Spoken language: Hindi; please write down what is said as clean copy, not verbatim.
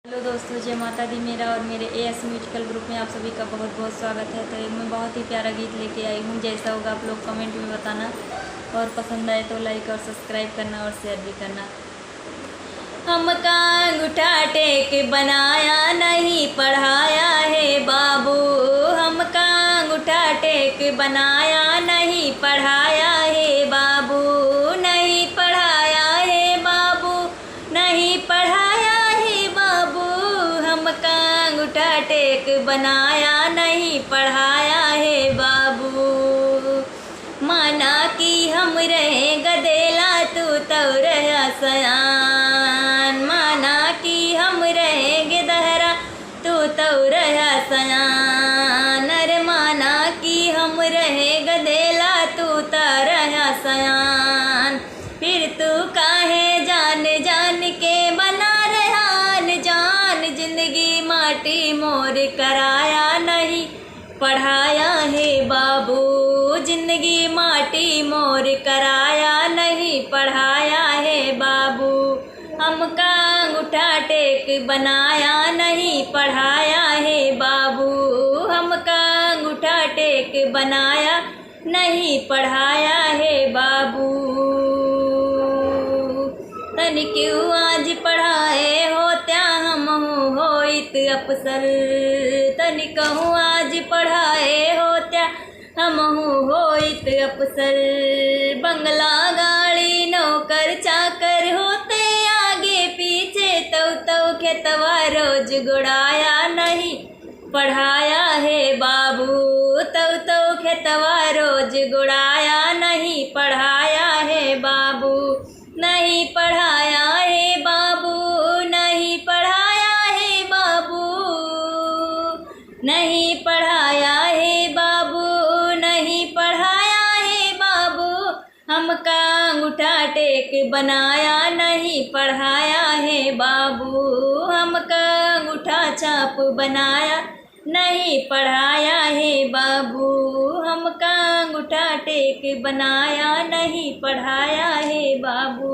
हेलो दोस्तों, जय माता दी। मेरा और मेरे एएस म्यूजिकल ग्रुप में आप सभी का बहुत बहुत स्वागत है। तो मैं बहुत ही प्यारा गीत लेके आई हूँ। जैसा होगा आप लोग कमेंट में बताना और पसंद आए तो लाइक और सब्सक्राइब करना और शेयर भी करना। हमका अंगूठा टेक बनाया नहीं पढ़ाया है बाबू, हमका अंगूठा टेक बनाया नहीं पढ़ाया है बाबू, नहीं पढ़ाया है बाबू, नहीं पढ़ाया है बाबू, हमका अंगूठा टेक बनाया नहीं पढ़ाया है बाबू। माना कि हम रहे गदेला तू तो रहा सयान, माना कि हम रहे गिदहरा तू तो रहा सयान, अरे माना कि हम रहे गदेला तू तो रहा सयान। फिर तू काहे जान जान के बना रहान जान, जिंदगी माटी मोर कराया नहीं पढ़ाया है बाबू, जिंदगी माटी मोर कराया नहीं पढ़ाया है बाबू। हमका अंगूठा टेक बनाया नहीं पढ़ाया है बाबू, हमका अंगूठा टेक बनाया नहीं पढ़ाया है बाबू। तन क्यों आज पढ़ाए हो त्या हम होइत अफसर, तन कहूँ आज पढ़ाए हो त्या हम होइत अफसर। बंगला गाड़ी नौकर चाकर होते आगे पीछे तो खेतवा रोज गुड़ाया नहीं पढ़ाया है बाबू, तो खेतवा रोज गुड़ाया नहीं पढ़ाया है बाबू, नहीं पढ़ाया है बाबू, नहीं पढ़ाया है बाबू, नहीं पढ़ाया है बाबू, नहीं पढ़ाया है बाबू। हमका अंगूठा टेक बनाया नहीं पढ़ाया है बाबू, हमका अंगूठा छाप बनाया नहीं पढ़ाया है बाबू, हमका अंगूठा टेक बनाया नहीं पढ़ाया है बाबू।